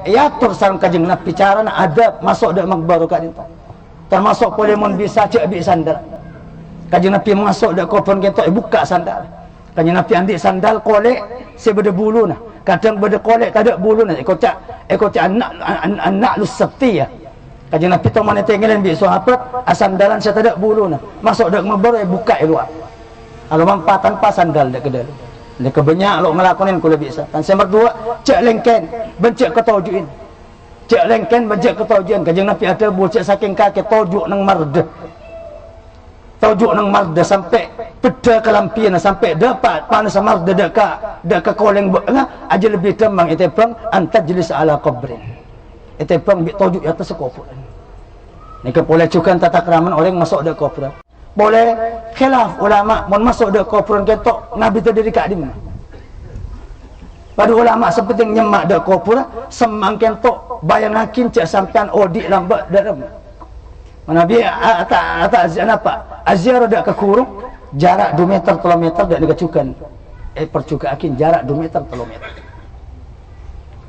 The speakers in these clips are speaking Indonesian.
iatur sareng Kanjeng Nabi carana adab masuk dak makbarah kat dinto. Termasuk boleh mun bisa cek bi sandal. Kanjeng Nabi masuk dak kubur kentok buka sandal. Kanjeng Nabi ambil sandal kolek sebeda bulu nah. Kadang beda kolek tak ada bulu nah. Ikut anak lu sabti ya. Kanjeng Nabi tu mana tenggelan bi sahabat asandalan saya tak ada bulu nah. Masuk dak makbarah buka luar. Kalau mampat tanpa sandal dak kedal. Dia kebanyak lo ngelakonin kula bisa. Kan saya berdua cek lengken, bencek ketojuin. Cek lengken bencek ketojuin. Kanjeng Nabi ada bocek saking kaki tojuk nang mardah. Tojuk nang mardah sampai peda kelampian sampai dapat panas mardah dak koleng bengah aja lebih temang itu bang antajlis ala qabrin. Itu bang bi tojuk atas kubur. Ni ke boleh cukan tata keraman orang masuk dak kubur. Boleh khilaf ulama mun masuk dak kuburan ketok Nabi terdiri kat di mana. Pada ulama seperti nyemak dak kuburan semangken tok bayangakin cak sampean odik lambat dalam. Nabi ata azian apa? Aziarah dak kekurung jarak 2 meter 3 meter dak digacukan. Percukaakin jarak 2 meter 3 meter.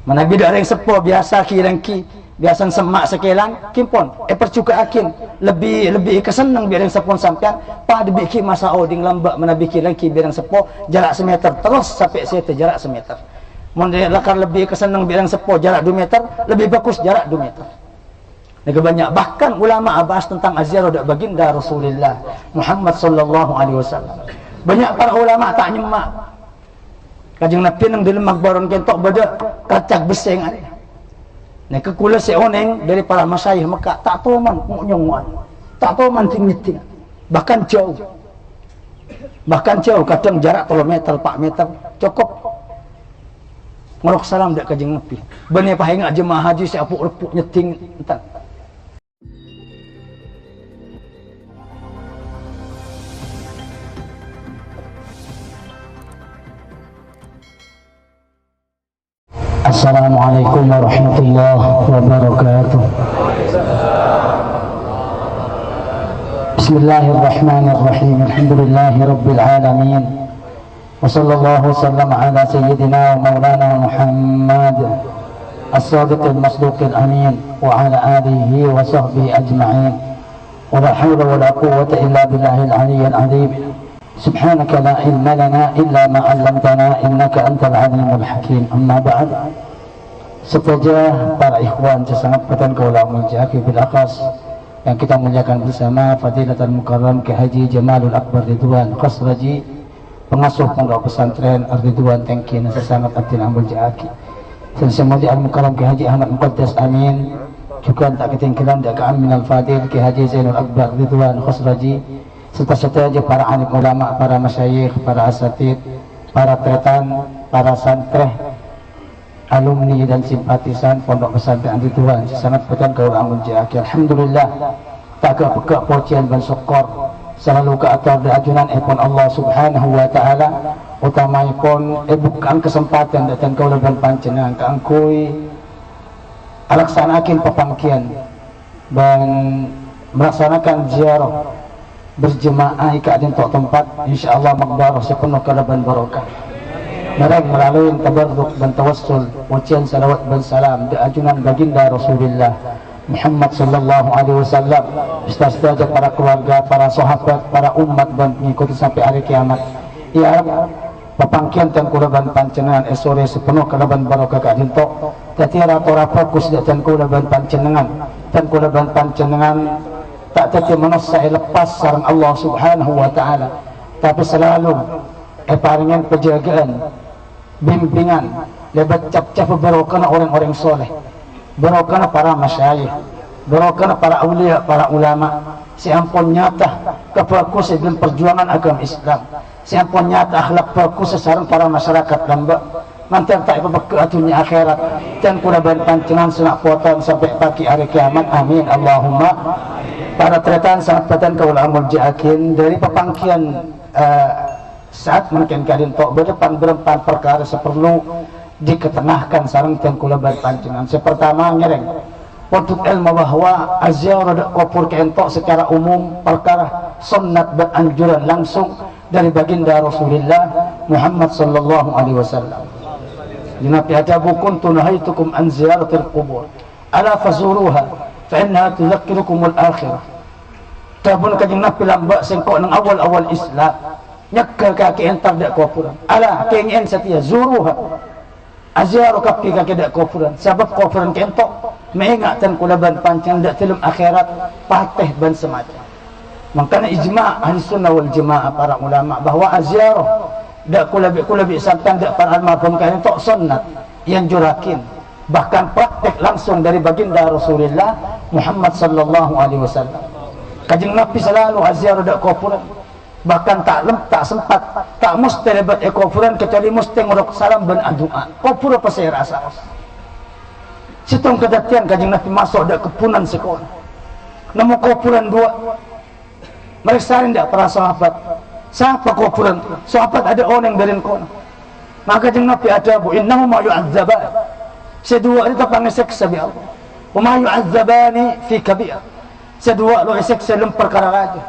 Nabi dak reng sepo biasa kirangki biasan semak sekelang kimpon percuka akin lebih kesenang biar yang sepon sampean pada bikin masa oding lambak menabiki lagi biar yang sepo jarak semeter terus sampai saya jarak semeter mundur lakar lebih kesenang biar yang sepo jarak 2 meter lebih bagus jarak 2 meter. Lagi banyak bahkan ulama bahas tentang aziarah dak baginda Rasulullah Muhammad sallallahu alaihi wasallam. Banyak para ulama tak nyemak Kanjeng Nabi nang dalam makbaron kentok beda kacak beseng ada. Nah kekula seoneng dari para masyayikh Mekah tak tahu man nyongwan, tak tahu man ting-ting, bahkan jauh kadang jarak 3 meter 4 meter cukup ngorok salam dak Kanjeng Nabi benih pahinga jemaah haji siapuk-repuk nyeting entar. Assalamualaikum warahmatullahi wabarakatuh. Bismillahirrahmanirrahim. Alhamdulillahi rabbil alamin. Wa sallallahu wasallam ala sayyidina wa maulana Muhammad as-sadiqil masduqil amin wa ala alihi wa sahbihi ajma'in. Wa la hawla wa la quwwata illa billahil aliyyil azim. Subhanaka la ilma lana illa ma 'allamtana innaka antal alimul hakim. Amma ba'd. Setelah para ikhwan sesangat patan kaulama jaki bil akas yang kita muliakan bersama Fadilatul Mukarram Ki Haji Jamalul Akbar Ridwan Khosraji pengasuh pondok pesantren Ridwan Tengkin sesangat abdin ambul jaki dan semuanya Al Mukarram Ki Haji Ahmad Muqaddas Amin juga tak ketinggalan dak Amin Al Fadil Ki Haji Zainul Akbar Ridwan Khosraji serta para alim ulama, para masyayikh, para asatid, para tretan, para santreh, alumni dan simpatisan pondok pesantren Ridwan sangat pekan kau amun jaki. Alhamdulillah tak kepekak pocian dan syukur selalu ke atas ajunan epon Allah subhanahu wa ta'ala utamai pun bukan kesempatan datang kau leban pancengan keangkui alaksanakin pepangkian dan melaksanakan ziarah berjemaah ika dintok tempat insyaallah makbarah sepenuh keleban barokah. Mereka melalui tabarruk dan tawassul ujian salawat dan salam di ajunan baginda Rasulullah Muhammad sallallahu alaihi wasallam serta para keluarga, para sahabat, para umat dan mengikuti sampai hari kiamat. Ya Rabb, pepangkian dan kulaban pancenengan esore sepenuh keleban barokah ka dintok. Tetiara tora fokus dan kulaban pancenengan dan kulaban pancenengan tak terti menasa lepas sarang Allah subhanahu wa ta'ala tapi selalu paringan penjagaan bimbingan lebat cap-cap barokah orang-orang soleh barokah para masyayikh barokah para awliya para ulama siampun nyata kebagus dan perjuangan agama Islam siampun nyata akhlak bagus sarang para masyarakat lambak mantan tak berbekal dunia akhirat dan kuraban pancengan senak potong sampai pagi hari kiamat amin Allahumma. Para tretan sangat patan kaulamul jakin dari pepangkian saat mungkin kalian tok berdepan berempat perkara seperlu diketengahkan sarang dan kulaban pancengan. Sepertama ngereng untuk ilmu bahwa aziarah kubur kentok secara umum perkara sunnat beranjuran langsung dari baginda Rasulullah Muhammad sallallahu alaihi wasallam. Nabi adabu kuntu nahaitukum an ziyaratil qubur ala fazuruha fa innaha tudzakirukumul akhirah. Tabun kanjeng Nabi lambak sengkok nang awal-awal Islam nyekal kaki entar dak kuburan. Ala kengin setia zuruha aziaru kapi kaki dak kuburan. Sebab kuburan kentok mengingatan kulaban pancang dak telum akhirat patih ban semacam. Makanya ijma' ahli sunnah wal jamaah para ulama bahwa aziaru dak kulabi sampai dak para almarhum kan tok sunnah yang jurakin. Bahkan praktek langsung dari baginda Rasulullah Muhammad sallallahu alaihi wasallam. Kanjeng Nabi selalu aziarah dak kuburan. Bahkan tak sempat, tak mesti lebat kuburan kecuali mesti ngorok salam dan doa. Kubur apa saya rasa? Situng kedatian kanjeng Nabi masuk dak kepunan sekolah. Nemu kuburan dua. Mereka ndak para sahabat. Siapa kuburan? Sahabat ada orang dari kono. Maka kanjeng Nabi ada bu innahu ma yu'adzaban. Sedua ini tapang seksa bi Allah. Wa ma yu'adzabani fi kabir. Sedua lo seksa dalam perkara raja.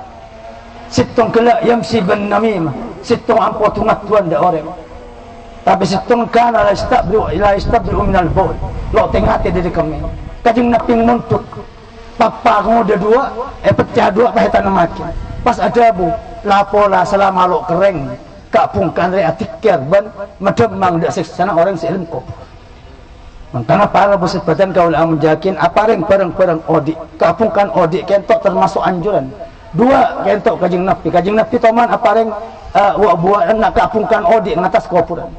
Situng kelak yamsi bin namimah. Situng ampo tungat tuan dak orang. Tapi situng kana la istabru min al-bawl. Lo tengati dari kami. Kanjeng Nabi muntuk. Papa kamu ada dua, pecah dua pahitan makin. Pas ada bu, lapola selama lo kering. Kak pungkan re atikir ban medemang dak seksana orang seilm kok. Makanya para buset badan kaulah menjakin apa ring bareng-bareng odik. Kapungkan odik kentok termasuk anjuran. Dua kentok kanjeng Nabi toman apa ring buat nak kapungkan odik ngatas kuburan.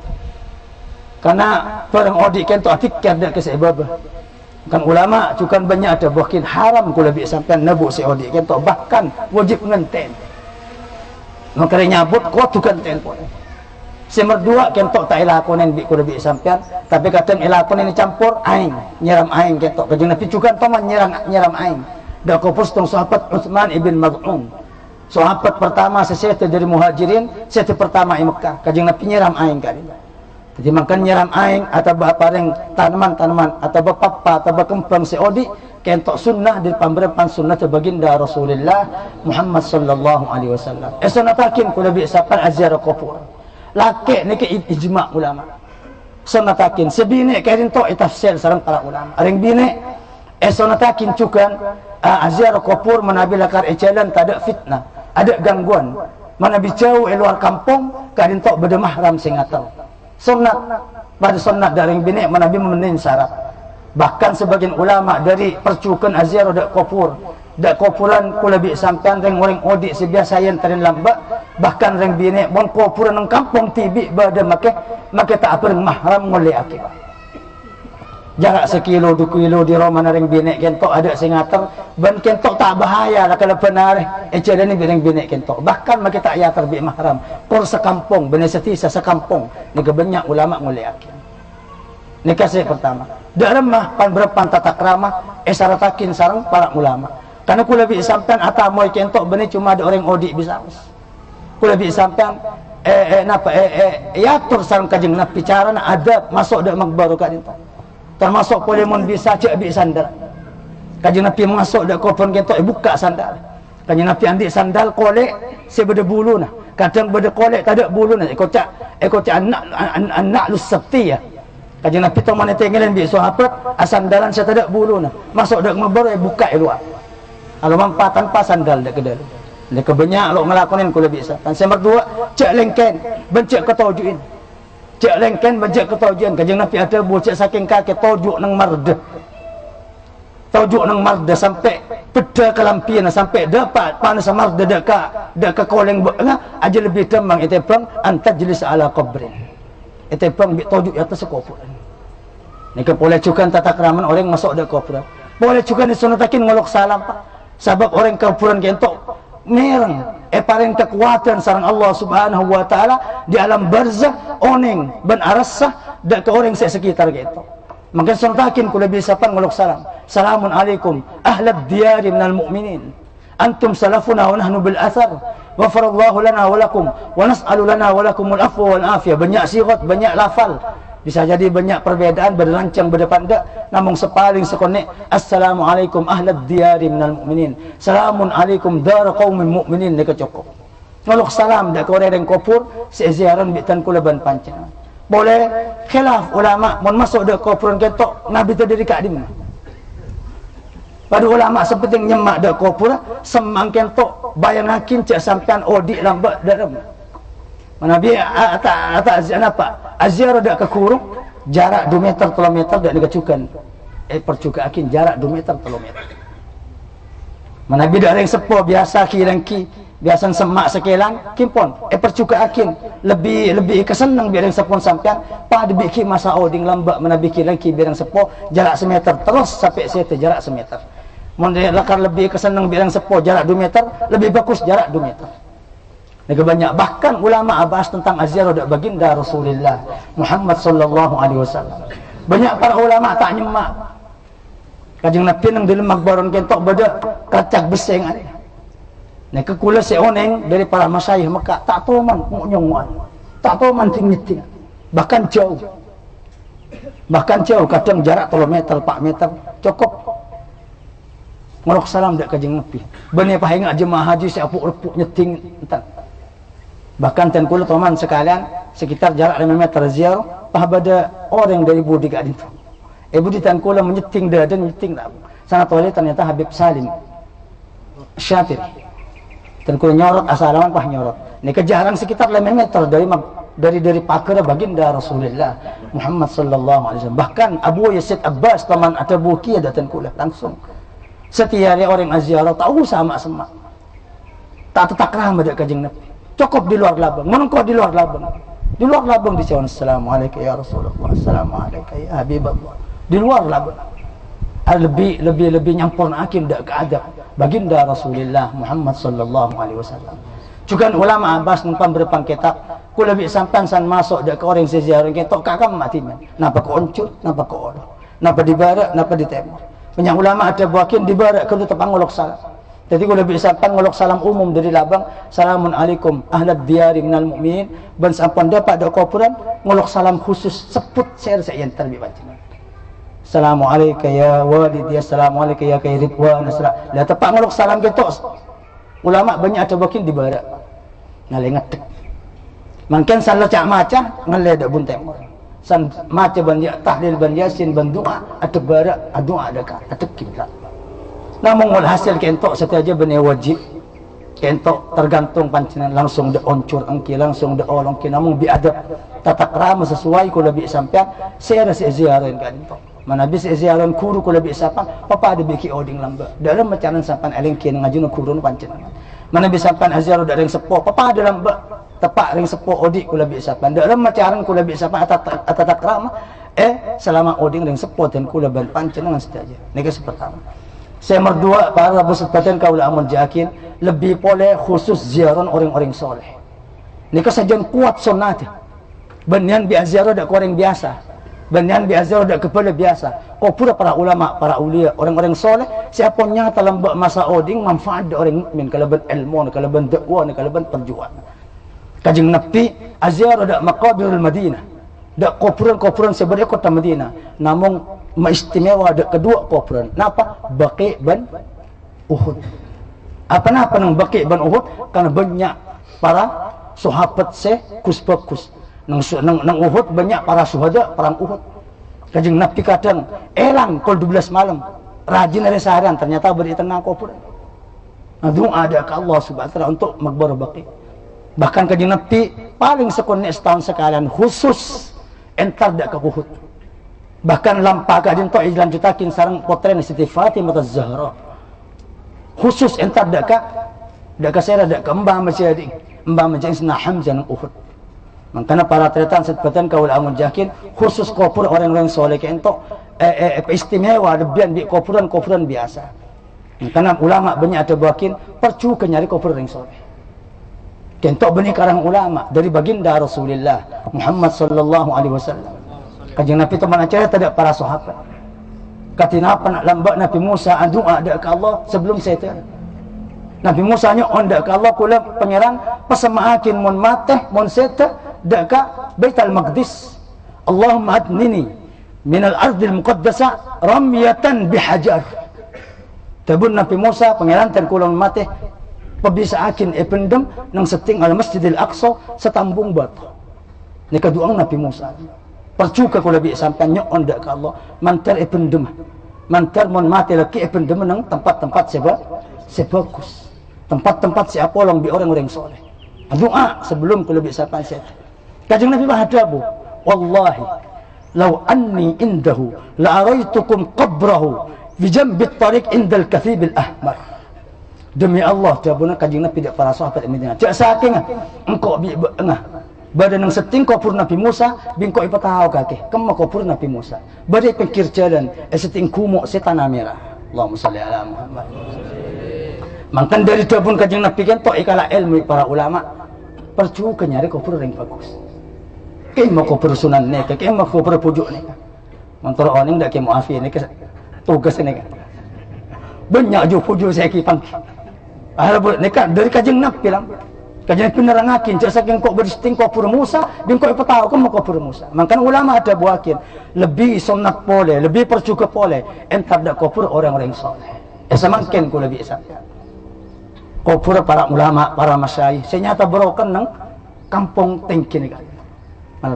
Karena bareng odik kentok atikir dak kesebab. Kan ulama juga banyak ada bahkan haram kula bi sampean nebu si odik kentok bahkan wajib ngenten. Makanya nyabut kau tukang telepon. Si merdua kentok tak elakonen bi kuda bi sampean, tapi kadang elakon ini campur aing, nyiram aing kentok. Kanjeng Nabi juga toman nyiram aing. Dak kopus tong sahabat Utsman ibn Maz'un. Sahabat pertama sesete dari Muhajirin, sesete pertama di Mekah. Kanjeng Nabi nyiram aing kali. Jadi makan nyiram aing atau bareng tanaman-tanaman atau papa atau kembang seodi kentok sunnah di pamberepan sunnah baginda Rasulullah Muhammad sallallahu alaihi wasallam. Esanatakin kuda bi sapan aziarah kubur. Laki niki ijma' ulama. Sonatakin sebine karin to tafsir sareng para ulama. Aring bine sonatakin juga aziarah kubur menabi lakar ejalan tak ada fitnah, ada gangguan. Mana jauh luar kampung karin to beda mahram sing atau. Sunnat pada sunnat dari bine menabi memenuhi syarat. Bahkan sebagian ulama dari percukan aziarah dak kubur. Dak kuburan kula bi sampean reng orang odik sebiasa yang terin lambak bahkan reng bine mon kuburan nang kampung tibi bada make tak apa mahram ngole akibat jarak sekilo 2 kilo di romana reng bine kentok ada sing ngater ban kentok tak bahaya lah kalau benar ecedani reng bine kentok bahkan make tak ya terbi mahram por sekampung bene setisa sekampung ni banyak ulama ngole akibat ni kasih pertama dak remah pan berpan tata krama saratakin sareng para ulama. Karena kula bi sampean atamoy kentok benih cuma ada orang odik bisa. Kula bi sampean yatur sareng kanjeng Nabi cara adab masuk dak makbar ka dinto. Termasuk boleh mun bisa cek bi sandal. Kanjeng Nabi masuk dak kubur kentok buka sandal. Kanjeng Nabi andi sandal kolek sebeda bulu nah. Kadang beda kolek tak ada bulu nah. Ekocak anak lus sabti ya. Kanjeng Nabi tu mana tenggelan bi sahabat asandalan saya tak ada bulu nah. Masuk dak makbar buka luar. Kalau mampu tanpa sandal dak kedal. Nek kebanyak lo ngelakonin kula bisa. Kan saya berdua cek lengken, bencek ketojuin. Cek lengken bencek ketojuin. Kanjeng Nabi ada bocek saking kaki tojuk nang mardah. Tojuk nang mardah sampai peda kelampian sampai dapat panas mardah dak ka koleng bengah aja lebih demang itu bang antajlis ala qabrin. Itu bang bi tojuk atas kubur. Nek boleh juga tata keraman orang masuk dak kubur. Boleh juga disunatakin ngolok salam Pak. Sebab orang kuburan kentok mereng paling kekuatan sareng Allah Subhanahu wa taala di alam barzakh oning ban arasah dak ke orang sekitar kentok. Maka sontakin kula bisa pan ngolok salam. Assalamun alaikum ahlad diyari minal mu'minin. Antum salafuna wa nahnu bil athar. Ghafarallahu lana wa lakum wa nas'alu lana wa lakumul afwa wal afiyah. Banyak sirat, banyak lafal. Bisa jadi banyak perbedaan berlancang berdepan dak namun sepaling sekonek assalamualaikum ahlad diyari minal mu'minin salamun alaikum dar qaumin mu'minin nek cukup ngolok salam dak orang yang kubur seziaran bitan kula ban pancen boleh khilaf ulama mun masuk dak kufuran ketok nabi terdiri kat di mana. Pada ulama seperti nyemak dak kufuran semangken tok bayangakin cak sampean odik lambat dalam. Nabi ata apa? Aziarah dak kekurung jarak 2 meter 3 meter dak dikecukan. Percukaakin jarak 2 meter 3 meter. Nabi dak reng sepo biasa ki biasa semak sekelang kimpon percukaakin lebih kesenang biar yang sepon sampean pada bikin masa oding lambak menabiki lagi biar yang sepo jarak 1 meter terus sampai situ jarak 1 meter. Mun lakar lebih kesenang biar yang sepo jarak 2 meter lebih bagus jarak 2 meter. Lagi banyak bahkan ulama bahas tentang aziarah dak baginda Rasulullah Muhammad sallallahu alaihi wasallam. Banyak para ulama tak nyemak. Kajeng Nabi nang dalam makbaron kentok beda kacak beseng ada. Nah kekula seoneng dari para masyayikh Mekah tak tahu man nyongwan, tak tahu man ting-ting, bahkan jauh kadang jarak 3 meter 4 meter cukup ngorok salam dak kajeng Nabi benih pahinga jemaah haji siapuk-repuk nyeting entan bahkan ten kula teman sekalian sekitar jarak 5 meter ziarah pahabada orang dari budi kat ditu budi tan kula menyeting dah dan nyeting dah sangat wali ternyata Habib Salim Syafir dan kula nyorot asalaman pah nyorot. Ini kejaran sekitar 5 meter dari pakar baginda Rasulullah Muhammad sallallahu alaihi wasallam. Bahkan Abu Yazid Abbas teman ada buki ada tan kula langsung. Setiap hari orang aziarah tahu sama semak. Tak takrah pada kajeng Nabi. Cukup di luar labang. Menengko di luar labang. Di luar labang di cawan assalamualaikum ya Rasulullah. Assalamualaikum ya Habibullah. Di luar labang. Lebih nyampurna akin dak keadab baginda Rasulullah Muhammad sallallahu alaihi wasallam. Juga ulama Abbas numpang berpang kitab, ku lebih sampan san masuk dak ke orang seziarah ketok kakam mati men. Napa ko oncur, napa ko olo. Napa di barat, napa di timur. Banyak ulama ada buakin di barat kudu tepang ngolok salam. Jadi ku lebih sampan ngolok salam umum dari labang, salamun alaikum ahlad diyari minal mu'minin. Ben sampan dapat dak kufuran ngolok salam khusus seput share saya yang terbi baca. Assalamualaikum ya walid ya assalamualaikum ya kairid wa nasra. Lah tepak ngolok salam ketok. Ulama banyak ada bakin di barat. Ngale ngetek. Mungkin salah cak maca ngale dak bun temur. San maca ban ya tahlil ban yasin ban doa ada barat doa ada ka ada kiblat. Namun wal hasil kentok setiaja benih wajib. Kentok tergantung pancenan langsung dak oncur engki langsung dak olong ki namun biadab tata krama sesuai kula bi sampean saya rasa ziarahin kan entok. Mana bisa ziaran kuru kula bi sapan papa ada biki oding lamba dalam macanan sapan eling kieu ngajuna kurun pancen mana bisa sapan aziarah dak ring sepo papa ada lamba tepak ring sepo odik kula bi sapan dalam macaran kula bi sapan atatak rama selama oding ring sepo dan kula ban pancen dengan saja niki pertama saya merdua para bersebatan kaula amun jakin lebih boleh khusus ziaran orang-orang soleh niki sajian kuat sunnah benian bi aziarah dak orang biasa banyan biasa dak kepala biasa. Kau pura para ulama, para ulia, orang-orang soleh, siapa nyata lembak masa oding manfaat orang mukmin kalau ben ilmu, kalau ben dakwah, kalau ben perjuangan. Kajeng Nabi aziarah dak maqabirul Madinah. Dak kuburan sebenarnya kota Madinah. Namun istimewa dak kedua kuburan. Napa? Baqi ban Uhud. Apa nang Baqi ban Uhud? Karena banyak para sahabat kus nang Uhud banyak para syuhada perang Uhud. Kajeng Nabi kadang elang kol 12 malam rajin ada seharian ternyata beri tenang kubur. Nah doa ada ke Allah subhanahu wa ta'ala untuk makbar Baqi. Bahkan kajeng Nabi paling sekon setahun sekalian khusus entar dak ke Uhud. Bahkan lampa kajeng tok dilanjutakin sareng potren Siti Fatimah Az-Zahra. Khusus entar dak ka sera dak ke mbah masih adik. Mbah masih Sina Hamzah nang Uhud. Makanya para tretan sebatan kaul amun jakin khusus kopur orang-orang soleh kentok istimewa lebihan di kufuran biasa. Makanya ulama banyak ada bakin percu ke nyari kopur orang soleh. Kentok benih karang ulama dari baginda Rasulullah Muhammad sallallahu alaihi wasallam. Kanjeng Nabi teman acara tidak para sahabat. Katina apa nak lambat Nabi Musa doa ada ke Allah sebelum saya tu. Nabi Musa nya onda ke Allah kula pangeran pasamahakin mun mateh mun seta daka Baitul Maqdis. Allahumma adnini minal ardil muqaddasa ramyatan bihajar. Tabun Nabi Musa pangeran tan kula mateh pabisa akin pendem nang seting al Masjidil Aqsa setambung batu. Ni keduang Nabi Musa. Percuka kula bi sampai nyon dak ke Allah, mantar ipendem. Mantar mon mati laki ipendem nang tempat-tempat sebagus. Tempat-tempat siapa long bi orang-orang soleh. Doa sebelum kula bi sampai set. Kanjeng Nabi bahadabu, wallahi law anni indahu la araitukum qabrahu bi jambi at-tariq indal kathib al-ahmar. Demi Allah, jabuna kanjeng Nabi dak para sahabat Madinah. Cak saking engkau bi engah. Badan yang seting kopur Nabi Musa, bingko ipa tahu kakek, kemma kopur Nabi Musa. Badai pikir jalan, seting kumuk setan merah. Allahumma salli ala Muhammad. Mangkan dari dabun kanjeng Nabi kan tok ikala ilmu para ulama, percu nyari kopur yang bagus. Kemma kopur sunan neka, kemma kopur pujuk neka. Mantor oning dak kemo afi neka tugas neka. Banyak jo pujuk saya kipang. Harap neka dari kanjeng Nabi lang. Kajian penerangakin, jasa kengkok beristing kopur Musa, bingkok ipataw ko mo kopur Musa. Mangkan ulama ada buakin, lebih sunat pole, lebih percuka pole, entar dak kopur orang-orang soleh. Semakin ko lebih isa. Kopur para ulama, para masyayikh, senyata broken nang kampung tingkin ni kan.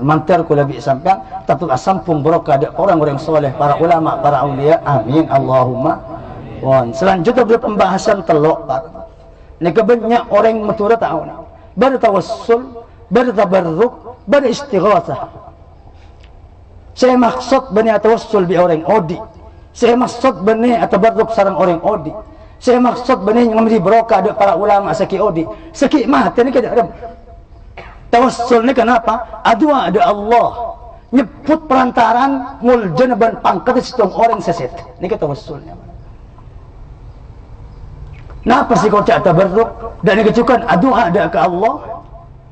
Mantar ko lebih sampai, tapi asampung broka ada orang-orang soleh, para ulama, para aulia. Amin Allahumma. Wan. Selanjutnya pembahasan telok pak. Nika banyak orang matura tahu na. Bertawassul, bertabarruk, beristighatsah. Saya maksud bani tawassul bi orang odi. Saya maksud bani tabarruk sareng orang odi. Saya maksud bani ngamri barokah ada para ulama saki odi. Saki mah tani kada ada. Tawassul ni kenapa? Adua ada Allah. Nyebut perantaran muljan ban pangkat setong orang seset. Nika tawassulnya. Napa sih kau cak tabarruk dan kecukan doa ada ke Allah,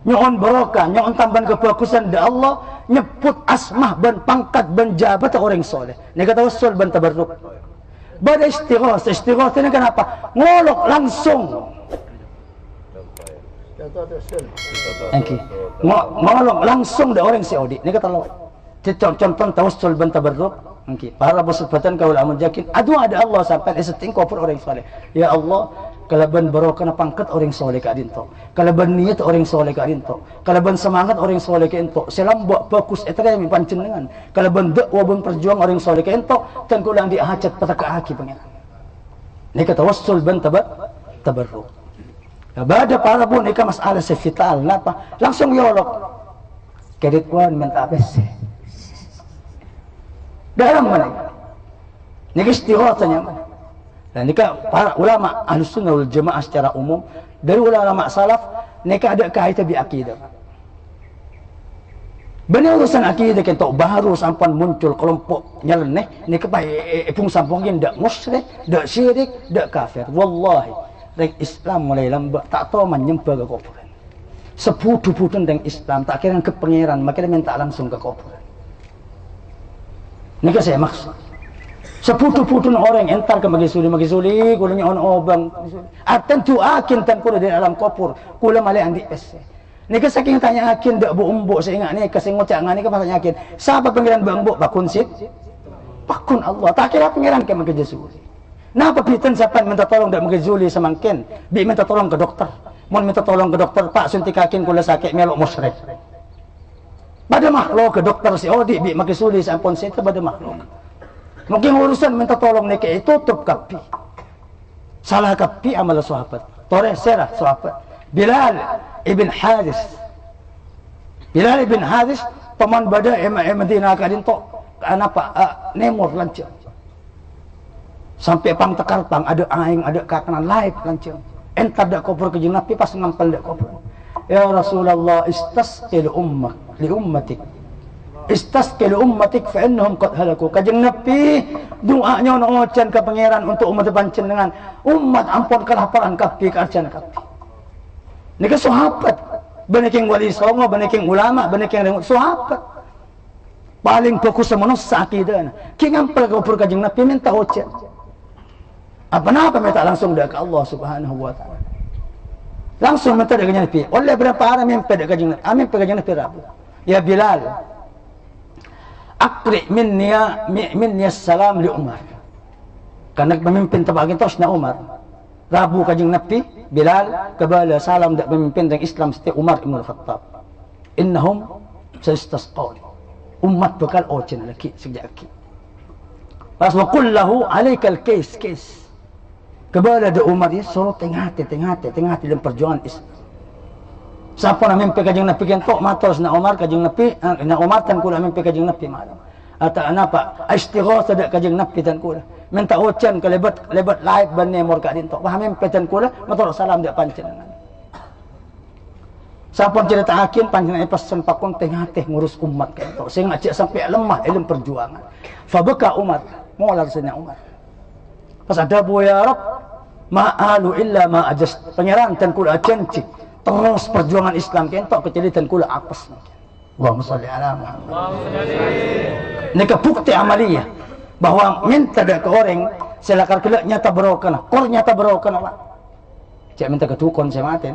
nyon barokah, nyon tambahan kebagusan da Allah, nyebut asmah ban pangkat ban jabat orang soleh. Ni kata tawassul ban tabarruk. Pada istighatsah ni kenapa? Ngolok langsung. Ngolok langsung da orang Saudi. Ni kata Allah. Contoh tawassul ban tabarruk. Para bersebatan kau lamun yakin aduh ada Allah sampai seting kopur orang soleh. Ya Allah, kalau ban barokah na pangkat orang soleh ka dinto. Kalau ban niat orang soleh ka dinto. Kalau ban semangat orang soleh ka dinto. Selam buat bagus eta mi panjenengan. Kalau ban dakwah ban perjuang orang soleh ka dinto, tan kulang dihajat pataka aki pangeran. Ni kata tawassul ban tabarruk. Bada para pun ika masalah sevital napa? Langsung yolok. Kedit kuan menta abese. Dalam mana? Ini istighatsahnya mana? Dan nika para ulama Ahlussunnah wal Jamaah secara umum dari ulama salaf nika ada kaitan bi akidah. Benar urusan akidah kita baru sampai muncul kelompok nyeleneh nika bae pung sampungin dak musyrik, dak syirik, dak kafir. Wallahi, rek Islam mulai lambat tak tahu menyembah ke kuburan. Seputu-putun dengan Islam tak kira ke pangeran, makanya minta langsung ke kuburan. Ini kan saya maksud. Seputu-putun orang entar ke magisuli, kulanya on obang. Atan tu akin tan kula di dalam kopur, kula malay andi es. Ini kan saking tanya akin dak bu umbo saya ingat ni kasih ngocak ngani kan pasal yakin. Siapa pangeran bangbo bakun sit? Bakun Allah. Tak kira pangeran ke magisuli. Napa pitan siapa minta tolong dak magisuli semangkin? Bi minta tolong ke dokter. Mun minta tolong ke dokter, Pak suntik akin kula sakit melok musyrik. Pada makhluk ke dokter si Odi bi makisuli sampun sita pada makhluk. Mungkin urusan minta tolong nek tutup kapi. Salah kapi amal sahabat. Tore serah sahabat. Bilal ibn Haris. Bilal ibn Haris paman bada Madinah kadin to anapa nemor lancang. Sampai pang tekar pang ada aing ada kakanan live lancang. Entar dak kubur ke Nabi pas ngampel dak kubur. Ya Rasulullah istasqil ummak li ummatik. Istasqil ummatik fa innahum qad halaku. Kanjeng Nabi doanya ono ocan ke pangeran untuk umat panjenengan. Umat ampun kelaparan kapi ka arjana kapi. Nika sahabat, baneking wali songo, baneking ulama, baneking sahabat. Paling fokus sama akidah. Ki ngampel ke kubur kanjeng Nabi minta ocan. Apa minta langsung dari Allah Subhanahu wa taala. Langsung minta dari Nabi. Oleh berapa orang mimpi dari kanjeng Nabi? Amin pegang Nabi Rabu. Ya Bilal, akri minni salam li Umar. Karena pemimpin terbagi terus na Umar. Rabu kanjeng Nabi, Bilal kebala salam dak pemimpin dari Islam setiap Umar Ibn Khattab. Innahum Sayastasqa. Umat bakal ojen lagi sejak lagi. Pas wa qul lahu alaikal kais. Kepada Umar ya suruh tengah-hati dalam perjuangan Islam. Siapa nak mimpi kajeng Nabi kentok matos na Umar kajeng Nabi na Umar tan kula mimpi kajeng Nabi malam. Atau apa? Istighatsah dak kajeng Nabi tan kula. Minta ocan ke lebat laib ban nemor ka dintok. Paham mimpi tan kula matur salam dak panjenengan. Siapa cerita akin panjenengan pesan pakon tengah-teh ngurus umat kentok sing ngajak sampai lemah dalam perjuangan. Fabaka Umar, molar senya Umar. Pas ada ya Rab, ma'alu illa ma'ajas. Pangeran tan kula janji terus perjuangan Islam kentok kecuali tan kula apes. Allahumma shalli ala Muhammad. Nika bukti amaliyah bahwa minta dak ke orang selakar kelak nyata berokan. Kor nyata berokan apa? Cek minta ke dukun saya maten.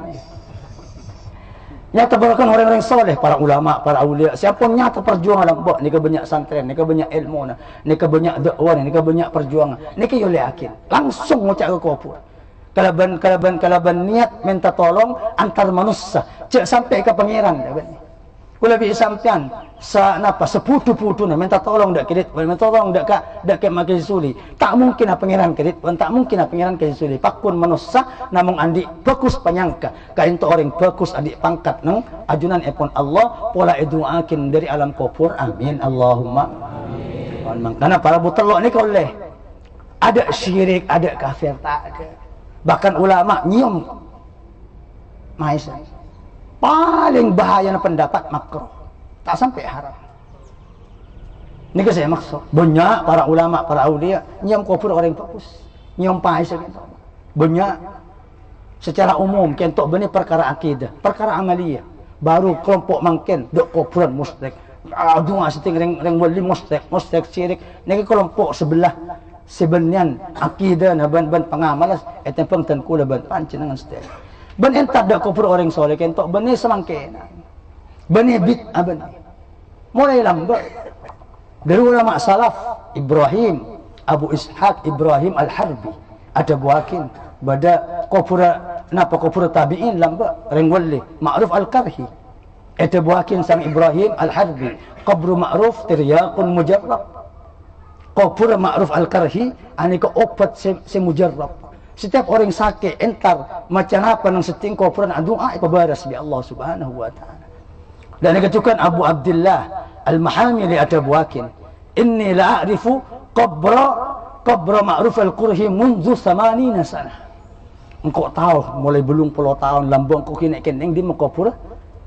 Nyata berokan orang-orang soleh, para ulama, para aulia. Siapa nyata perjuangan dalam buat nika banyak santren, nika banyak ilmu, nika banyak dakwah, nika banyak perjuangan. Nika yo yakin. Langsung ngucap ke kubur. Kalaban niat minta tolong antar manusia. Cek sampai ke pangeran. Kula bi sampean sa napa seputu-putu minta tolong dak kredit, minta tolong dak ke makin suli. Tak mungkin pangeran kredit, tak mungkin pangeran ke suli. Pakun manusia namung andi bagus panyangka. Ka ento orang bagus adik pangkat nang ajunan epon Allah pola eduakin dari alam kubur. Amin Allahumma amin. Karena para butelok ni koleh ada syirik, ada kafir tak ada. Bahkan ulama nyium maisa. Paling bahaya pendapat makruh. Tak sampai haram. Ini ke saya maksud. Banyak para ulama, para aulia nyium kubur orang bagus. Nyium maisa gitu. Banyak secara umum kentok benih perkara akidah, perkara amaliyah. Baru kelompok mangken dok kuburan musyrik. Aduh seting reng wali musyrik syirik. Ini kelompok sebelah sebenarnya akidah na ban pengamalas etempeng tan kula ban panjenengan setel. Ben entar dak kubur orang soleh kentok benih semangkena. Benih bid'ah benih. Mulai lambat. Dari ulama salaf Ibrahim, Abu Ishaq Ibrahim Al-Harbi ada buakin pada kubur tabi'in lambat reng wali Ma'ruf Al-Karhi. Ada buakin sang Ibrahim Al-Harbi, qabru Ma'ruf tiryaqun mujarrab. Kubur Ma'ruf Al-Karhi anika obat se mujarrab. Setiap orang sakit entar macam apa nang seting kuburan doa ibadah bi Allah Subhanahu wa taala. Dan dikatakan Abu Abdullah Al-Mahamili ada buakin. Inni la a'rifu qabra Ma'ruf Al-Qurhi mundu 80 sana. Engkau tahu mulai belum puluh tahun lambung kau kini keneng di makubur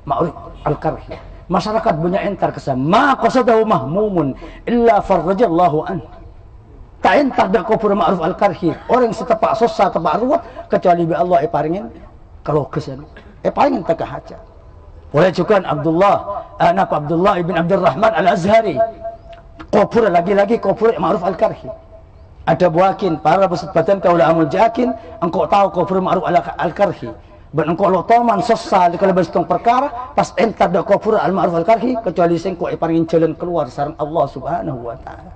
Ma'ruf Al-Qurhi. Masyarakat banyak entar kesan. Ma qasadahu mahmumun illa farrajallahu an. Tak entar dak kubur Ma'ruf Al-Karhi. Orang setepak susah tepak ruwet kecuali bi Allah paringin kalau kesan. Paringin tak hajat. Boleh juga Abdullah ibn Abdurrahman Al-Azhari. Kubur lagi-lagi kubur Ma'ruf Al-Karhi. Ada buakin para bersebatan kaula amul jakin engkau tahu kubur Ma'ruf Al-Karhi. Ben engkau lo toman susah kalau bestong perkara pas entar dak kubur Al-Ma'ruf Al-Karhi kecuali sing kau paringin jalan keluar sareng Allah Subhanahu wa taala.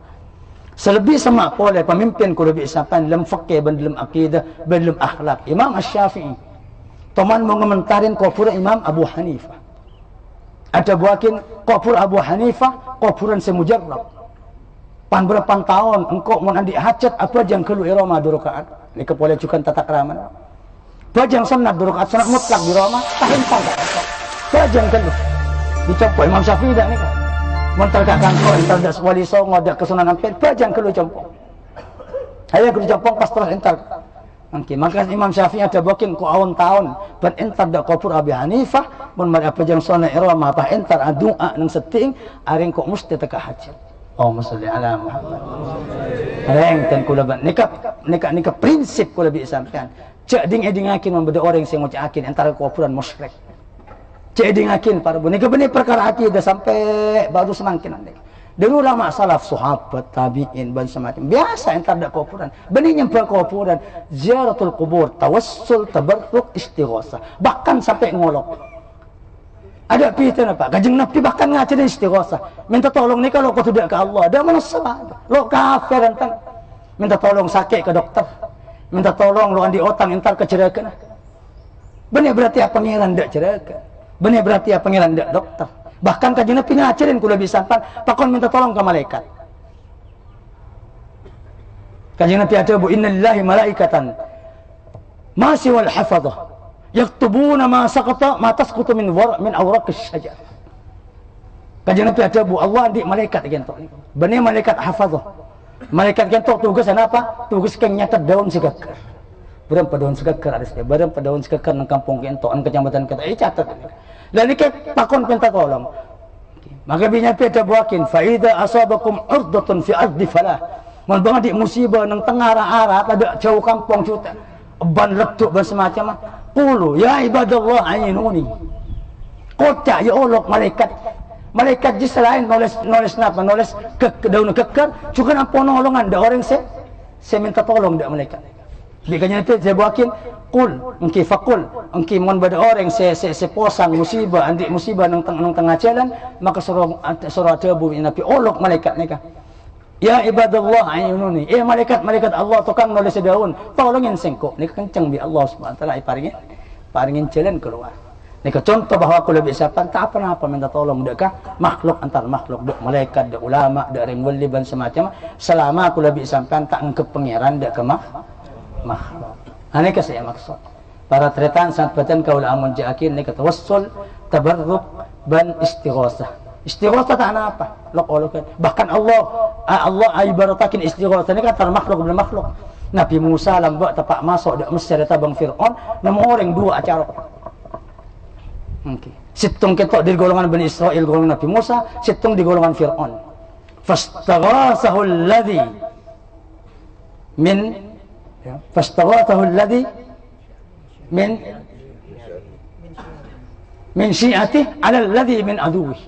Selebih sama oleh pemimpin ku lebih sampai dalam fikih dan dalam akidah dan dalam akhlak. Imam Asy-Syafi'i teman mengementarin kubur Imam Abu Hanifah. Ada buakin kubur Abu Hanifah kuburan semujarrab. Pan berapa tahun engkau mau andi hajat apa jang kelu irama 2 rakaat. Ini boleh juga tata krama. Bajang sunat 2 rakaat sunat mutlak di Roma tahin tak. Bajang kelu. Dicoba Imam Syafi'i dak ni kan. Montar kat kantor, entar dak wali songo dak kesunanan pen, bajang kelu campong. Hayang kelu campong pas terus entar. Mungkin maka Imam Syafi'i ada bokin ku awon tahun, ban entar dak kubur Abi Hanifah, mun mari apa jang sona irama apa entar doa nang seting, aring kok mesti teka hajat. Allahumma shalli ala Muhammad. Areng ten kula ban nika prinsip kula bi sampean. Cek ding-dingakin mun beda orang sing ngucakin entar kuburan musyrik. Cek dingakin para bu, nika benih perkara akidah sampai baru semangkin nanti. Dulu ulama salaf sahabat tabi'in ban semacam biasa entar dak kuburan. Benih nyembah kuburan, ziaratul kubur, tawassul, tabarruk, istighosah. Bahkan sampai ngolok. Ada pitan apa? Kanjeng Nabi bahkan ngajarin istighosah. Minta tolong nih kalau kau tidak ke Allah, dah manusia. Lo kafir entar. Minta tolong sakit ke dokter. Minta tolong lo andi otang entar ke cerakan. Benih berarti apa pangeran dak cerakan. Benih berarti apa pangeran dak dokter. Bahkan kanjeng Nabi ngajarin kula bisa pakon minta tolong ke malaikat. Kanjeng Nabi ada bu innalillahi malaikatan masih wal hafadhah yaktubuna ma saqata ma tasqutu min awraqis syajar. Kanjeng Nabi ada bu Allah di malaikat gentok. Benih malaikat hafadhah. Malaikat gentok tugas apa? Tugas kang nyatet daun segakar. Berapa daun segakar ada saya. Berapa daun segakar nang kampung gentok an kecamatan kita. Catat. Dan ini pakon minta tolong. Maka binya ada buakin fa idza asabakum urdatun fi ardi falah. Mal banget musibah nang tengah arah ada jauh kampung juta. Ban letuk ban semacam. Qulu ya ibadallah ainuni. Kocak ya Allah malaikat. Malaikat di selain nulis napa nulis daun kekar juga nampu nolongan ada orang saya minta tolong dak malaikat. Bikanya itu saya buakin qul engki faqul engki mon bada orang saya posang musibah andik musibah nang tengah jalan maka suruh ada bu Nabi olok malaikat nika. Ya ibadallah ayununi. Malaikat Allah tukang nulis daun tolongin sengko nika kenceng bi Allah Subhanahu wa taala paringin jalan keluar. Nika contoh bahwa aku lebih siapan tak apa-apa minta tolong dekat makhluk antar makhluk dek malaikat dek ulama dek orang wali dan semacam selama aku lebih sampai tak ngekep pangeran dek ke makhluk. Ini saya maksud. Para tretan sangat batan kaula amun jaakin nika tawassul tabarruk ban istighosah. Istighosah tak apa? Lok bahkan Allah ibaratakin istighosah ini kan antar makhluk dan makhluk. Nabi Musa lambak tapak masuk dek Mesir tabang Fir'aun nama orang dua acara. Okay. Situng ketok di golongan Bani Israel golongan Nabi Musa, situng di golongan Fir'aun. Fastaghathahu alladhi min syi'atih ala alladhi min aduwih.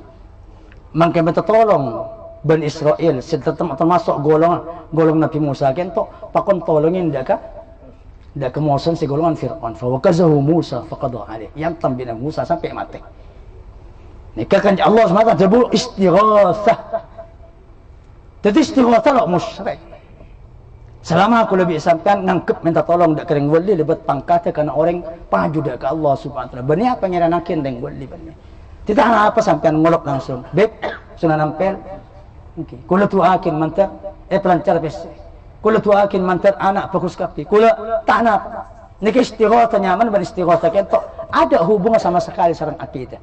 Mangke minta tolong Bani Israel termasuk golongan Nabi Musa kentok pakon tolongin dak kemosan si golongan Fir'aun fa wakazahu Musa faqada alaih yang tambina Musa sampai mati. Nikah kan Allah SWT jebul istighasah. Jadi istighasah lo musyrik. Selama aku lebih sampean ngangkep minta tolong dak kering wali lebat pangkatnya karena orang paju dak ke Allah Subhanahu wa taala. Bani apa ngiranakin deng wali bani. Tidak apa sampean ngolok langsung. Beb sunan nampel. Okey. Kula tuakin mantar pelancar bes. Kula tuakin mantar anak bagus kapi. Kula tak nak. Niki istighatsah nyaman ban istighatsah kentok ada hubungan sama sekali sareng akidah.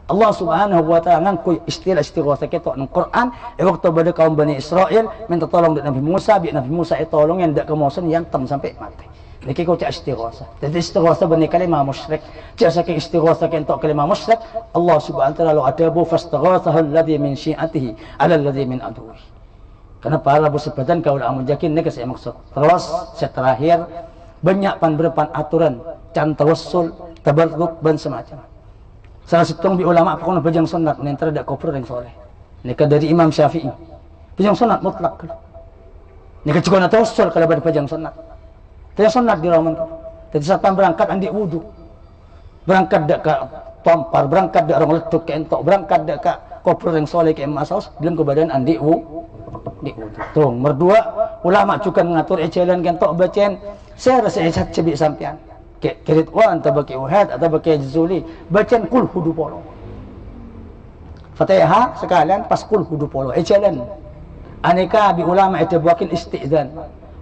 Allah Subhanahu wa taala ngangku istilah istighatsah kentok nang Quran waktu pada kaum Bani Israel minta tolong dari Nabi Musa, Nabi Musa tolong yang ndak kemosen yang tem sampai mati. Niki kau cak istighatsah. Jadi istighatsah bani kalimah musyrik. Cak saking istighatsah kentok kalimah musyrik, Allah Subhanahu wa taala adabu fastaghathahu alladhi min syi'atihi ala alladhi min aduwwi. Karena para bersebatan kau dah menjakin ni saya maksud. Terus terakhir banyak berpan aturan can tawassul, tabarruk dan semacam. Salah satu ulama apa kau bajang sunat ni antara dak kufur dan soleh. Nika dari Imam Syafi'i. Bajang sunat mutlak. Nika juga nak tawassul kalau pada bajang sunat. Dia sunat di rawan. Jadi sampai berangkat andi wudu. Berangkat dak ke tompar, berangkat dak orang letuk ke entok, berangkat dak ke kufur yang soleh ke masaus, belum ke badan andi wudu. Tuh, berdua ulama juga mengatur ejalan kentok bacaan. Saya rasa ecat cebik sampean. Kirit wan atau baki uhad atau baki juzuli bacaan kul hudu polo. Fatihah sekalian pas kul hudu polo ejalan. Aneka bi ulama itu buakin istizan.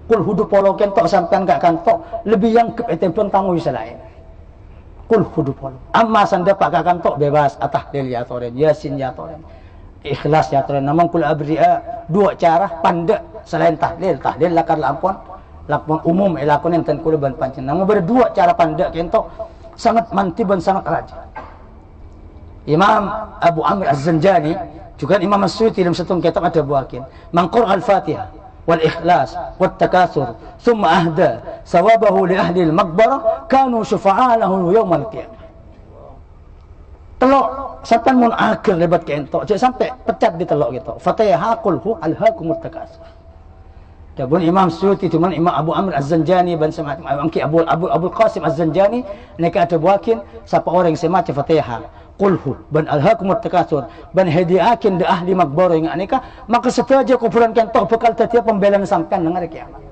Kul hudu polo kentok sampean gak kantok lebih yang ke pun tamu bisa lain. Kul hudu polo. Amma sanda pak gak kantok bebas atah del ya toren yasin ya toren. Ikhlas ya tuan namang kul abriya dua cara pandai selain tahlil lakar lampon umum elakon enten kul ban pancen namun berdua cara pandai kentok sangat mantib dan sangat rajin. Imam Abu Amr Az-Zanjani juga Imam As-Suyuti dalam satu kitab ada buakin mangqur al-Fatihah wal ikhlas wat takatsur thumma ahda sawabahu li ahli al-maqbarah kanu syufa'a lahu yaumal qiyamah. Telok sampai mun akhir lebat ke entok sampai pecat di telok gitu. Fatihah qulhu alhaakumut takasur. Dabun Imam Suyuti cuman Imam Abu Amr Az-Zanjani ban semacam Abu Qasim Az-Zanjani nek ada buakin siapa orang yang semaca Fatihah qulhu ban alhaakumut takasur ban hadiakin de ahli makbaro yang aneka maka setaja kuburan kentok bekal tetiap pembelaan sampean nang hari kiamat.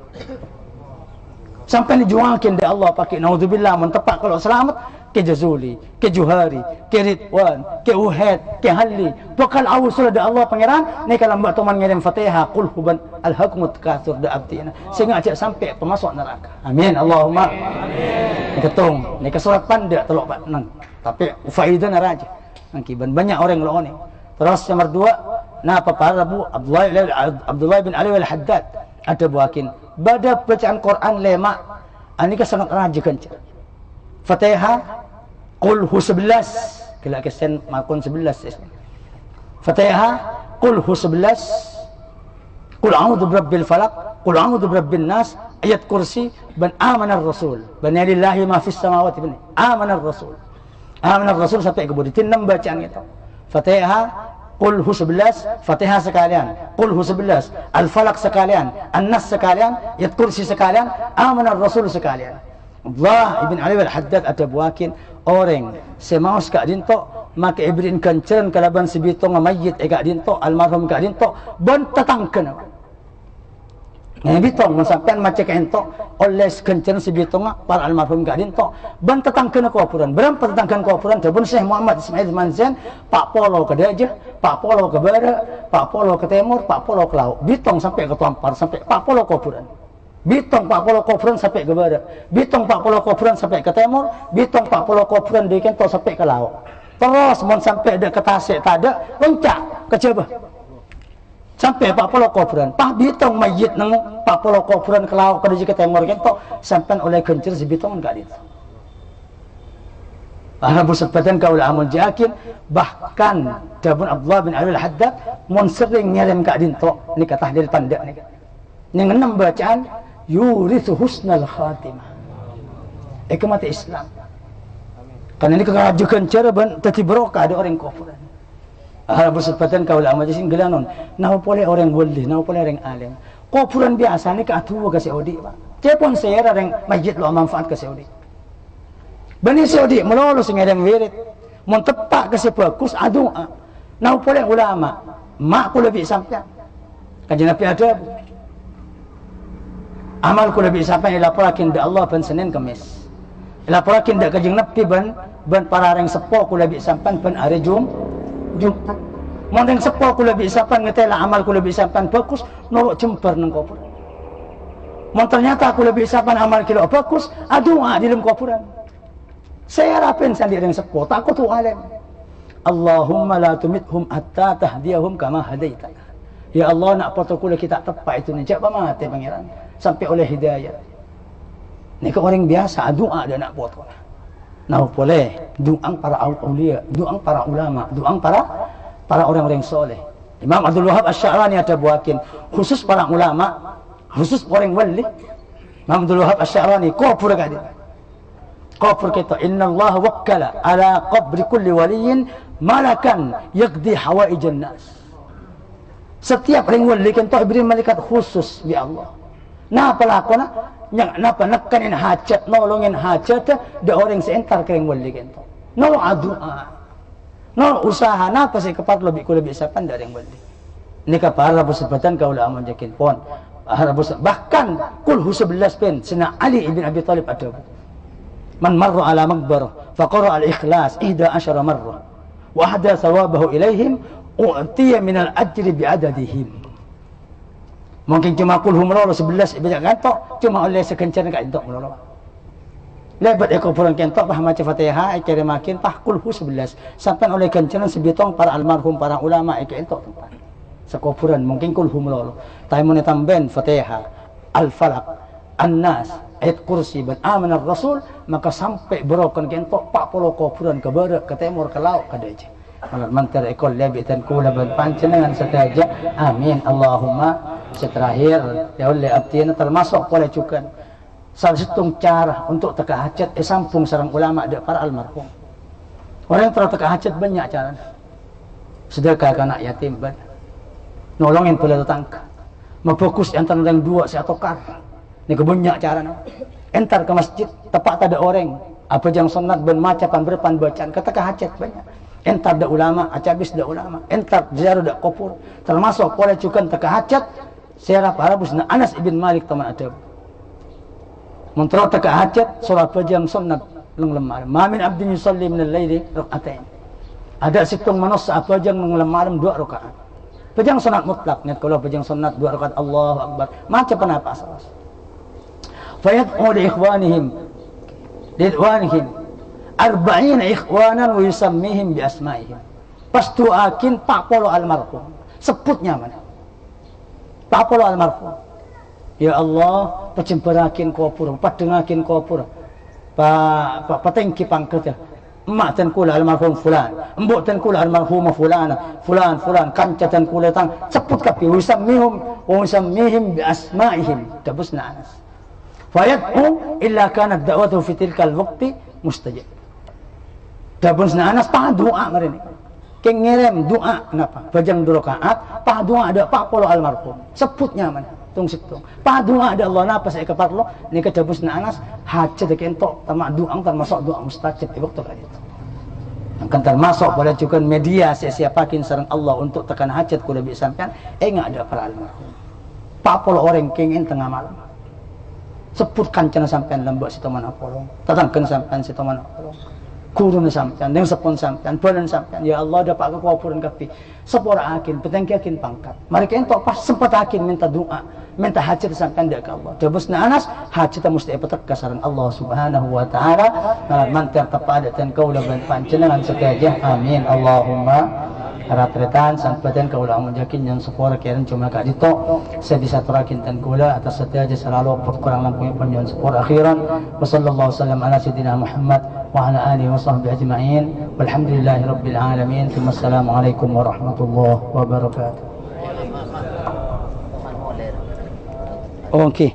Sampai dijuangkan dari Allah pakai naudzubillah mentepak kalau selamat ke Jazuli, ke Juhari, ke Ridwan, ke Uhad, ke Halli. Bakal awal sudah dari Allah pangeran ni kalau mbak teman ngirim Fatihah qul huban alhaqumut katsur da abtina sehingga ajak sampai pemasuk neraka. Amin Allahumma. Amin. Ketung ni ke surat pandak telok pak nang. Tapi faedah naraja. Angkiban banyak orang lo ni. Terus nomor 2 na para Abu Abdullah bin Ali al-Haddad ada buakin pada bacaan Quran lemak ini kan sangat rajin kencar Fatihah qul hu 11 kila kesen makun 11 Fatihah qul hu 11 qul a'udzu birabbil falaq qul a'udzu birabbin nas ayat kursi ban amanar rasul ban lillahi ma fis samawati ban amanar rasul sampai ke budi 6 bacaan itu Fatihah Qul hu 11, Fatihah sekalian. Qul hu 11, Al-Falaq sekalian, An-Nas sekalian, Ayat Kursi sekalian, Amanar Rasul sekalian. Allah ibn Ali al-Haddad ada buakin orang semaus kak dinto maka ibrin kencan kalaban sebitong mayit kak dinto almarhum kak dinto bon tatangken. Nah bitong sampean maca kento oleh kencan sebitong para almarhum kak dinto bon tatangken kuapuran. Berapa tatangken kuapuran terbun Syekh Muhammad Ismail Manzan Pak Polo ke Dajah, Pak Polo ke barat, Pak Polo ke timur, Pak Polo ke laut. Bitong sampai ke Tuampar sampai Pak Polo kuapuran. Bitong Pak Polo kuapuran sampai ke barat. Bitong Pak Polo kuapuran sampai ke timur, bitong Pak Polo kuapuran di kento sampai ke laut. Terus mau sampai ada ke Tasik tak ada, loncak ke Jabah. Sampai Pak Polo kuapuran. Pak bitong mayit nang Pak Polo kuapuran ke laut ke timur kento sampai oleh kencir si bitong enggak itu. Para bersepatan kaulah amun jakin bahkan Jabun Abdullah bin Ali al-Haddad mun sering ngirim ka dinto ni ka tahlil pandak ni. Ni 6 bacaan yurithu husnal khatimah. Mati Islam. Karena ini kerajukan cara ban tati barokah ada orang kufuran. Para bersepatan kaulah amun jakin gelanon. Nah boleh orang boleh, nah boleh orang alim. Kufuran biasa ni ka atuwa ka Saudi pak. Cepon saya orang masjid lo manfaat ke Saudi. Bani Saudi melolos ngadang wirid mun tepak ke sebagus doa nau boleh ulama mak ku lebih sampai kajian Nabi ada amal ku lebih sampai laporakin da Allah ban Senin Kamis laporakin da kajian Nabi ban para orang sepo ku lebih sampai ban hari Jumat mun yang sepo ku lebih sampai ngetela amal ku lebih sampai bagus norok jembar nang kubur mun ternyata ku lebih sampai amal kilo bagus doa di dalam kuburan. Saya rapin sandi yang sepo takut tu alim. Allahumma la tumithum hatta tahdiyahum kama hadaita. Ya Allah nak protokol kita tepat itu ni siapa mati pangeran sampai oleh hidayah. Ni ke orang biasa doa dia nak buat. Nah boleh doa para aulia, doa para ulama, doa para orang-orang soleh. Imam Abdul Wahab Asy-Sya'rani ada buakin khusus para ulama, khusus orang wali. Imam Abdul Wahab Asy-Sya'rani kufur kadi. Kufur kita inna Allah wakkala ala qabri kulli waliyin malakan yaqdi hawaijan nas. Setiap orang wali kan tahu beri malaikat khusus bi Allah. Napa lakona? Napa nakanin hajat, nolongin hajat de orang seentar kering wali kan tahu. No doa. No usaha napa sih kepat lebih ku lebih sapan dari yang wali. Ni ka para bersebatan kaula amun jakin pon. Bahkan kul hu 11 pen sina Ali ibn Abi Thalib ada. Man marra ala maqbarah faqara al-ikhlas 11 marrah wa ahda thawabahu ilaihim u'tiya min al-ajri bi'adadihim. Mungkin cuma kul humrolo 11 banyak kantok cuma oleh sekencan kat entok melolo. Lebat ekopuran kentok pah maca Fatihah kira makin pah kul hu 11 sampai oleh kencanan sebitong para almarhum para ulama entok tempat. Sekopuran mungkin kul humrolo. Tapi mun tamben Fatihah Al-Falaq An-Nas ayat kursi ban amanar Rasul maka sampai berokan kentok 40 kuburan ke barat ke timur ke laut ke daja malam mantar ekol lebitan kula ban pancenengan setaja amin Allahumma seterakhir ya oleh abtina termasuk boleh cukan salah satu cara untuk teka hajat sampung sareng ulama ada para almarhum orang yang teka hajat banyak cara sedekah ke anak yatim ban nolongin pula tetangga memfokus antara yang dua si atokar. Ni kebanyak cara nak. Entar ke masjid, tepat ada orang. Apa yang sunat ben maca pan berpan bacaan kata hajat banyak. Entar da ulama, acabis da ulama. Entar ziarah da kubur. Termasuk boleh cukan teka hajat. Serap Arabus na Anas ibn Malik teman adab. Mentera tak hajat solat pajang sunat leng lemar. Ma min abdin yusalli min al-laili rak'atain. Ada situng manusia pajang leng lemar 2 rakaat. Pajang sunat mutlak net kalau pajang sunat 2 rakaat Allahu akbar. Macam apa salas. Fayad'u li ikhwanihim arba'ina ikhwanan wa yusammihim bi asma'ihim. Pas doakin Pak Polo almarhum. Sebutnya mana? Pak Polo almarhum. Ya Allah, pecemperakin kopur, padengakin kopur. Patengki pangkat. Emak tan kula almarhum fulan, embok tan kula almarhumah fulana, fulan kanca tan kula tang sebut kapi usammihim bi asma'ihim. Dabusna Anas. Fayad'u illa kanat da'watuhu fi tilkal waqti mustajab. Dabusna Anas pa doa mereka. Keng ngirim doa kenapa? Bajang 2 rakaat, pa doa ada Pak Polo almarhum. Sebutnya mana? Tung situng. Pa doa ada Allah napa saya keparlo ni kadabusna Anas hajat kentok tamak doa termasuk doa mustajab waktu kali itu. Akan termasuk boleh juga media siapakin sareng Allah untuk tekan hajat kula bi sampean enggak ada para almarhum. Pak Polo orang kengin tengah malam. Sebutkan cana sampean lembak situ mana Polo. Tatangkeun sampean situ mana Polo. Kurun sampean, yang sepon sampean, bulan sampean. Ya Allah dapat kekuapuran kapi. Sepora akin, petengki akin pangkat. Mereka entok pas sempat akin minta doa, minta hajat sampean dia ke Allah. Dabusna Anas hajat mesti petek kasaran Allah Subhanahu wa taala. Mantar tapadatan kaula ban panjenengan sekalian. Amin. Allahumma harapretan sampaikan kaula munjakin yang sepora keren cuma kak dito saya bisa terakin tan kula atas setiaja selalu kurang lampunya penjuan sepora akhiran wa sallallahu wasallam ala sayyidina Muhammad wa ala alihi wa sahbihi ajma'in walhamdulillahi rabbil alamin. Wassalamualaikum warahmatullahi wabarakatuh. Okey.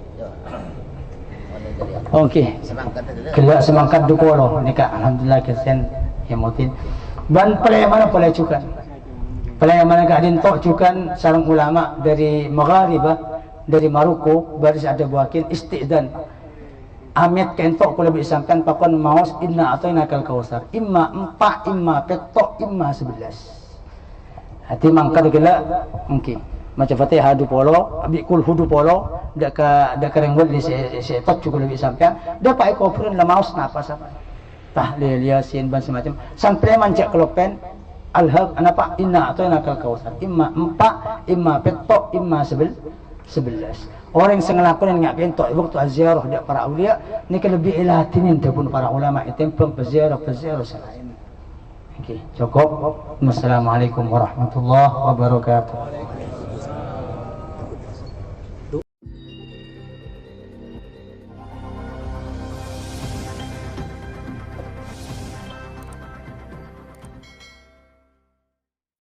Kelak semangkat dukolo nikah alhamdulillah kesian hemotin. Ban pelai mana pelai cukan. Pelai mana kak dintok cukan sarang ulama dari Maghribah dari Maroko baris ada buakin istidan. Amit kentok kula bi sampean pakon maos inna atainakal kausar. Imma 4, imma petok, imma 11. Hati mangkar gila mungkin. Macam Fatihah 20, abi kul hudu polo dak ka renggol di se tot kula bi sampean. Dapat kopren la maos napa sama. Tahlil Yasin ban semacam. Sampai mancak kelopen al-haq anapa inna atainakal kausar. Imma 4, imma petok, imma 11. Orang yang ngelakuin yang ngapain waktu ziarah dia para aulia ni kan lebih ilatinin pun para ulama itu peziarah selain. Okey, cukup. Wassalamualaikum warahmatullahi wabarakatuh.